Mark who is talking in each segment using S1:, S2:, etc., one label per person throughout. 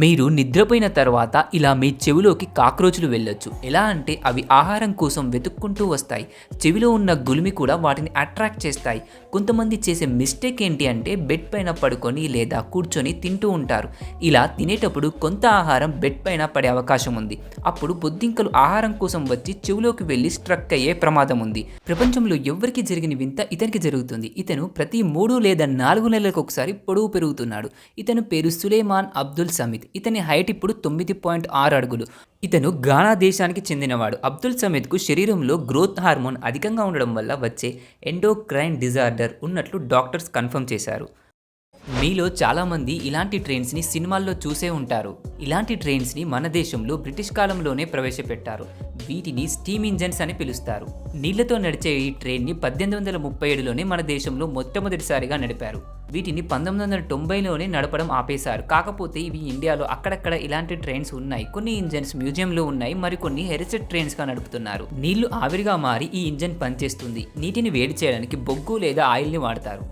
S1: మీరు నిద్రపోయిన తర్వాత ఇలా మీ చెవిలోకి కాక్రోచ్లు వెళ్ళొచ్చు. ఎలా అంటే అవి ఆహారం కోసం వెతుక్కుంటూ వస్తాయి. చెవిలో ఉన్న గులిమి కూడా వాటిని అట్రాక్ట్ చేస్తాయి. కొంతమంది చేసే మిస్టేక్ ఏంటి అంటే బెడ్ పైన పడుకొని లేదా కూర్చొని తింటూ ఉంటారు. ఇలా తినేటప్పుడు కొంత ఆహారం బెడ్ పైన పడే అవకాశం ఉంది. అప్పుడు బొద్దింకలు ఆహారం కోసం వచ్చి చెవిలోకి వెళ్ళి స్ట్రక్ అయ్యే ప్రమాదం ఉంది. ప్రపంచంలో ఎవ్వరికి జరిగిన వింత ఇతనికి జరుగుతుంది. ఇతను ప్రతి 3 లేదా 4 నెలలకు ఒకసారి పొడవు పెరుగుతున్నాడు. ఇతని పేరు సులేమాన్ అబ్దుల్ సమీద్. ఇతని హైట్ ఇప్పుడు 9.6 అడుగులు. ఇతను గానా దేశానికి చెందినవాడు. అబ్దుల్ సమీద్కు శరీరంలో గ్రోత్ హార్మోన్ అధికంగా ఉండడం వల్ల వచ్చే ఎండోక్రైన్ డిజార్డర్ ఉన్నట్లు డాక్టర్స్ కన్ఫర్మ్ చేశారు. మీలో చాలామంది ఇలాంటి ట్రైన్స్ని సినిమాల్లో చూసే ఉంటారు. ఇలాంటి ట్రైన్స్ని మన దేశంలో బ్రిటిష్ కాలంలోనే ప్రవేశపెట్టారు. వీటిని స్టీమ్ ఇంజన్స్ అని పిలుస్తారు. నీళ్లతో నడిచే ఈ ట్రైన్ని 1837లోనే మన దేశంలో మొట్టమొదటిసారిగా నడిపారు. వీటిని 1990లోనే నడపడం ఆపేశారు. కాకపోతే ఇవి ఇండియాలో అక్కడక్కడ ఇలాంటి ట్రైన్స్ ఉన్నాయి. కొన్ని ఇంజన్స్ మ్యూజియంలో ఉన్నాయి, మరికొన్ని హెరిటేజ్ ట్రైన్స్గా నడుపుతున్నారు. నీళ్లు ఆవిరిగా మారి ఈ ఇంజన్ పనిచేస్తుంది. నీటిని వేడి చేయడానికి బొగ్గు లేదా ఆయిల్ని వాడతారు.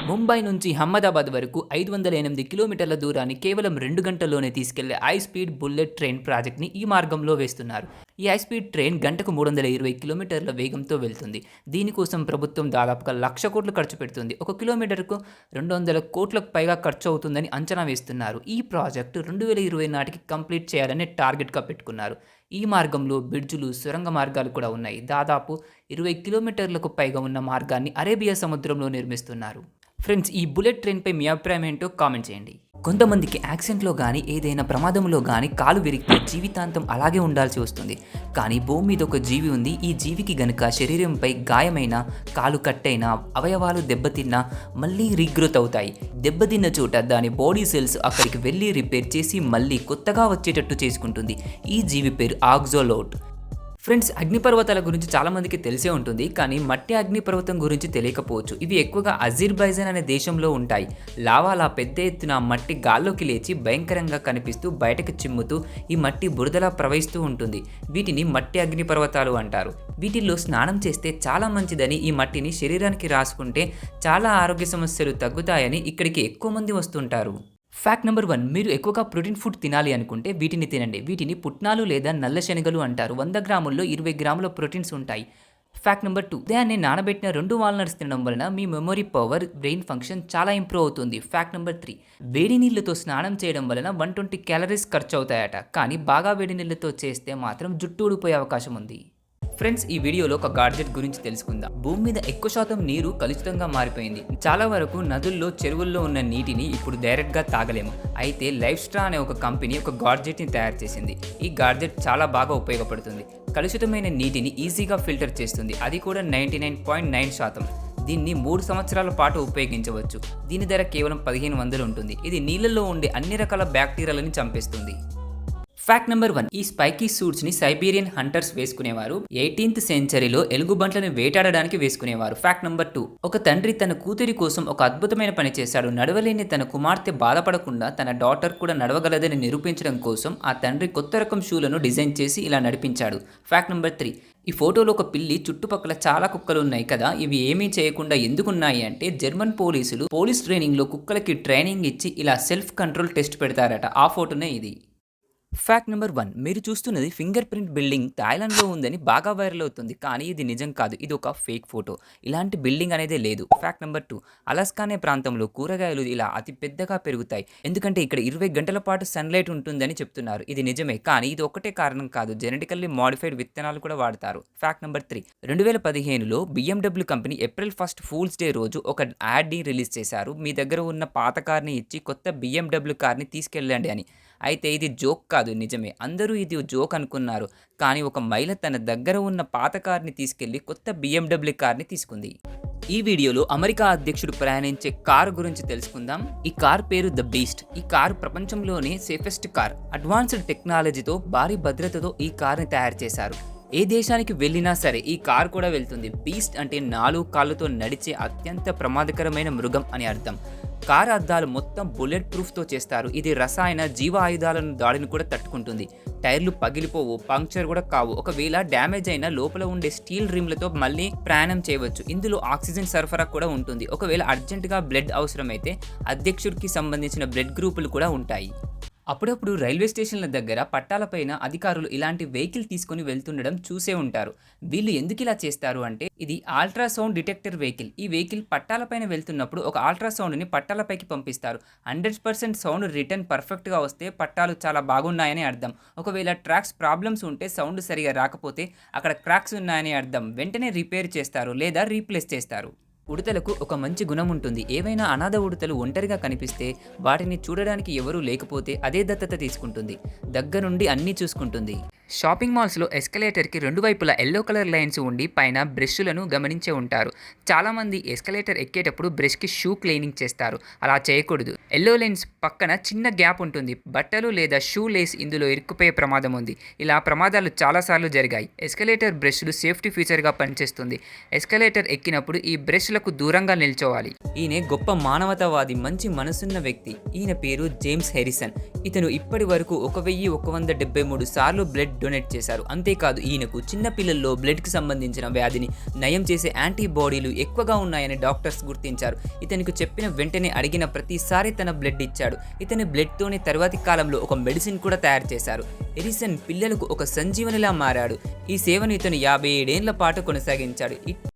S1: ముంబై నుంచి అహ్మదాబాద్ వరకు 508 కిలోమీటర్ల దూరాన్ని కేవలం 2 గంటల్లోనే తీసుకెళ్లే హై స్పీడ్ బుల్లెట్ ట్రైన్ ప్రాజెక్ట్ని ఈ మార్గంలో వేస్తున్నారు. ఈ హై స్పీడ్ ట్రైన్ గంటకు 320 కిలోమీటర్ల వేగంతో వెళ్తుంది. దీనికోసం ప్రభుత్వం దాదాపుగా 1,00,000 కోట్లు ఖర్చు పెడుతుంది. 1 కిలోమీటర్కు 200 కోట్లకు పైగా ఖర్చు అవుతుందని అంచనా వేస్తున్నారు. ఈ ప్రాజెక్టు 2020 నాటికి కంప్లీట్ చేయాలని టార్గెట్గా పెట్టుకున్నారు. ఈ మార్గంలో బ్రిడ్జులు, సొరంగ మార్గాలు కూడా ఉన్నాయి. దాదాపు 20 కిలోమీటర్లకు పైగా ఉన్న మార్గాన్ని అరేబియా సముద్రంలో నిర్మిస్తున్నారు. ఫ్రెండ్స్, ఈ బుల్లెట్ ట్రైన్పై మీ అభిప్రాయం ఏంటో కామెంట్ చేయండి. కొంతమందికి యాక్సిడెంట్లో కానీ ఏదైనా ప్రమాదంలో కానీ కాలు విరిగితే జీవితాంతం అలాగే ఉండాల్సి వస్తుంది. కానీ భూమి మీద ఒక జీవి ఉంది. ఈ జీవికి గనుక శరీరంపై గాయమైన, కాలు కట్టైనా, అవయవాలు దెబ్బతిన్నా మళ్ళీ రీగ్రోత్ అవుతాయి. దెబ్బతిన్న చోట దాని బాడీ సెల్స్ అక్కడికి వెళ్ళి రిపేర్ చేసి మళ్ళీ కొత్తగా వచ్చేటట్టు చేసుకుంటుంది. ఈ జీవి పేరు ఆక్జోలోట్. ఫ్రెండ్స్, అగ్నిపర్వతాల గురించి చాలామందికి తెలిసే ఉంటుంది. కానీ మట్టి అగ్నిపర్వతం గురించి తెలియకపోవచ్చు. ఇవి ఎక్కువగా అజర్బైజాన్ అనే దేశంలో ఉంటాయి. లావాలా పెద్ద ఎత్తున మట్టి గాల్లోకి లేచి భయంకరంగా కనిపిస్తూ బయటకు చిమ్ముతూ ఈ మట్టి బురదలా ప్రవహిస్తూ ఉంటుంది. వీటిని మట్టి అగ్నిపర్వతాలు అంటారు. వీటిల్లో స్నానం చేస్తే చాలా మంచిదని, ఈ మట్టిని శరీరానికి రాసుకుంటే చాలా ఆరోగ్య సమస్యలు తగ్గుతాయని ఇక్కడికి ఎక్కువ మంది వస్తుంటారు. ఫ్యాక్ట్ నెంబర్ 1, మీరు ఎక్కువగా ప్రోటీన్ ఫుడ్ తినాలి అనుకుంటే వీటిని తినండి. వీటిని పుట్నాలు లేదా నల్ల శనగలు అంటారు. 100 గ్రాముల్లో 20 గ్రాముల ప్రోటీన్స్ ఉంటాయి. ఫ్యాక్ట్ నెంబర్ 2, ఉదయాన్నే నానబెట్టిన 2 వాల్నట్స్ తినడం వలన మీ మెమొరీ పవర్, బ్రెయిన్ ఫంక్షన్ చాలా ఇంప్రూవ్ అవుతుంది. ఫ్యాక్ట్ నెంబర్ 3, వేడి నీళ్ళతో స్నానం చేయడం వలన 120 క్యాలరీస్ ఖర్చు అవుతాయట. కానీ బాగా వేడి నీళ్ళతో చేస్తే మాత్రం జుట్టు ఊడిపోయే అవకాశం ఉంది. ఫ్రెండ్స్, ఈ వీడియోలో ఒక గాడ్జెట్ గురించి తెలుసుకుందాం. భూమి మీద ఎక్కువ శాతం నీరు కలుషితంగా మారిపోయింది. చాలా వరకు నదుల్లో, చెరువుల్లో ఉన్న నీటిని ఇప్పుడు డైరెక్ట్గా తాగలేము. అయితే లైఫ్ స్ట్రా అనే ఒక కంపెనీ ఒక గాడ్జెట్ని తయారు చేసింది. ఈ గాడ్జెట్ చాలా బాగా ఉపయోగపడుతుంది. కలుషితమైన నీటిని ఈజీగా ఫిల్టర్ చేస్తుంది. అది కూడా 99.9%. దీన్ని 3 సంవత్సరాల పాటు ఉపయోగించవచ్చు. దీని ధర కేవలం 1500 ఉంటుంది. ఇది నీళ్ళల్లో ఉండే అన్ని రకాల బ్యాక్టీరియాలని చంపేస్తుంది. ఫ్యాక్ట్ నెంబర్ 1, ఈ స్పైకీ సూట్స్ని సైబీరియన్ హంటర్స్ వేసుకునేవారు. 18th సెంచరీలో ఎలుగుబంట్లను వేటాడడానికి వేసుకునేవారు. ఫ్యాక్ట్ నెంబర్ 2, ఒక తండ్రి తన కూతురి కోసం ఒక అద్భుతమైన పని చేశాడు. నడవలేని తన కుమార్తె బాధపడకుండా తన డాటర్ కూడా నడవగలదని నిరూపించడం కోసం ఆ తండ్రి కొత్త రకం షూలను డిజైన్ చేసి ఇలా నడిపించాడు. ఫ్యాక్ట్ నెంబర్ 3, ఈ ఫోటోలో ఒక పిల్లి, చుట్టుపక్కల చాలా కుక్కలు ఉన్నాయి కదా, ఇవి ఏమీ చేయకుండా ఎందుకున్నాయి అంటే జర్మన్ పోలీసులు పోలీస్ ట్రైనింగ్లో కుక్కలకి ట్రైనింగ్ ఇచ్చి ఇలా సెల్ఫ్ కంట్రోల్ టెస్ట్ పెడతారట. ఆ ఫోటోనే ఇది. ఫ్యాక్ట్ నెంబర్ 1, మీరు చూస్తున్నది ఫింగర్ ప్రింట్ బిల్డింగ్ థాయిలాండ్లో ఉందని బాగా వైరల్ అవుతుంది. కానీ ఇది నిజం కాదు. ఇది ఒక ఫేక్ ఫోటో. ఇలాంటి బిల్డింగ్ అనేది లేదు. ఫ్యాక్ట్ నెంబర్ 2, అలాస్కా అనే ప్రాంతంలో కూరగాయలు ఇలా అతి పెద్దగా పెరుగుతాయి. ఎందుకంటే ఇక్కడ 20 గంటల పాటు సన్లైట్ ఉంటుందని చెప్తున్నారు. ఇది నిజమే, కానీ ఇది ఒక్కటే కారణం కాదు. జెనెటికల్లీ మోడిఫైడ్ విత్తనాలు కూడా వాడతారు. ఫ్యాక్ట్ నెంబర్ 3, 2015లో BMW company April 1 fools day రోజు ఒక యాడ్ని రిలీజ్ చేశారు. మీ దగ్గర ఉన్న పాత కార్ని ఇచ్చి కొత్త BMW కార్ని తీసుకెళ్ళండి అని. అయితే ఇది జోక్ కాదు, నిజమే. అందరూ ఇది జోక్ అనుకున్నారు. కానీ ఒక మహిళ తన దగ్గర ఉన్న పాత కార్ని తీసుకెళ్లి కొత్త BMW కార్ని తీసుకుంది. ఈ వీడియోలో అమెరికా అధ్యక్షుడు ప్రయాణించే కారు గురించి తెలుసుకుందాం. ఈ కార్ పేరు ద బీస్ట్. ఈ కారు ప్రపంచంలోనే సేఫెస్ట్ కార్. అడ్వాన్స్డ్ టెక్నాలజీతో, భారీ భద్రతతో ఈ కార్ని తయారు చేశారు. ఏ దేశానికి వెళ్ళినా సరే ఈ కార్ కూడా వెళ్తుంది. బీస్ట్ అంటే 4 కాళ్ళతో నడిచే అత్యంత ప్రమాదకరమైన మృగం అని అర్థం. కార్ అద్దాలు మొత్తం బుల్లెట్ ప్రూఫ్తో చేస్తారు. ఇది రసాయన, జీవ ఆయుధాలను దాడిని కూడా తట్టుకుంటుంది. టైర్లు పగిలిపోవు, పంక్చర్ కూడా కావు. ఒకవేళ డ్యామేజ్ అయినా లోపల ఉండే స్టీల్ రిమ్లతో మళ్ళీ ప్రయాణం చేయవచ్చు. ఇందులో ఆక్సిజన్ సరఫరా కూడా ఉంటుంది. ఒకవేళ అర్జెంటుగా బ్లడ్ అవసరమైతే అధ్యక్షుడికి సంబంధించిన బ్లడ్ గ్రూపులు కూడా ఉంటాయి. అప్పుడప్పుడు రైల్వే స్టేషన్ల దగ్గర పట్టాలపైన అధికారులు ఇలాంటి వెహికల్ తీసుకొని వెళ్తుండడం చూసే ఉంటారు. వీళ్ళు ఎందుకు ఇలా చేస్తారు అంటే ఇది అల్ట్రాసౌండ్ డిటెక్టర్ వెహికల్. ఈ వెహికల్ పట్టాలపైన వెళ్తున్నప్పుడు ఒక అల్ట్రాసౌండ్ని పట్టాలపైకి పంపిస్తారు. 100% సౌండ్ రిటర్న్ పర్ఫెక్ట్గా వస్తే పట్టాలు చాలా బాగున్నాయని అర్థం. ఒకవేళ ట్రాక్స్ ప్రాబ్లమ్స్ ఉంటే సౌండ్ సరిగా రాకపోతే అక్కడ క్రాక్స్ ఉన్నాయని అర్థం. వెంటనే రిపేర్ చేస్తారు లేదా రీప్లేస్ చేస్తారు. ఉడతలకు ఒక మంచి గుణం ఉంటుంది. ఏవైనా అనాథ ఉడతలు ఒంటరిగా కనిపిస్తే వాటిని చూడడానికి ఎవరూ లేకపోతే అదే దత్తత తీసుకుంటుంది. దగ్గరుండి అన్నీ చూసుకుంటుంది. షాపింగ్ మాల్స్లో ఎస్కలేటర్కి రెండు వైపులా ఎల్లో కలర్ లైన్స్ ఉండి పైన బ్రష్లను గమనించే ఉంటారు. చాలామంది ఎస్కలేటర్ ఎక్కేటప్పుడు బ్రష్కి షూ క్లీనింగ్ చేస్తారు. అలా చేయకూడదు. ఎల్లో లైన్స్ పక్కన చిన్న గ్యాప్ ఉంటుంది. బట్టలు లేదా షూ లేస్ ఇందులో ఇరుక్కుపోయే ప్రమాదం ఉంది. ఇలా ప్రమాదాలు చాలాసార్లు జరిగాయి. ఎస్కలేటర్ బ్రష్లు సేఫ్టీ ఫీచర్గా పనిచేస్తుంది. ఎస్కలేటర్ ఎక్కినప్పుడు ఈ బ్రష్లకు దూరంగా నిల్చోవాలి. ఈయన గొప్ప మానవతావాది, మంచి మనసున్న వ్యక్తి. ఈయన పేరు జేమ్స్ హ్యారిసన్. ఇతను ఇప్పటి వరకు 1173 సార్లు బ్లడ్ డొనేట్ చేశారు. అంతేకాదు ఈయనకు చిన్న పిల్లల్లో బ్లడ్కి సంబంధించిన వ్యాధిని నయం చేసే యాంటీబాడీలు ఎక్కువగా ఉన్నాయని డాక్టర్స్ గుర్తించారు. ఇతనికి చెప్పిన వెంటనే అడిగిన ప్రతిసారి తన బ్లడ్ ఇచ్చాడు. ఇతని బ్లడ్తోనే తర్వాతి కాలంలో ఒక మెడిసిన్ కూడా తయారు చేశారు. ఎరిసన్ పిల్లలకు ఒక సంజీవనిలా మారాడు. ఈ సేవను ఇతను 57 ఏళ్ల పాటు కొనసాగించాడు.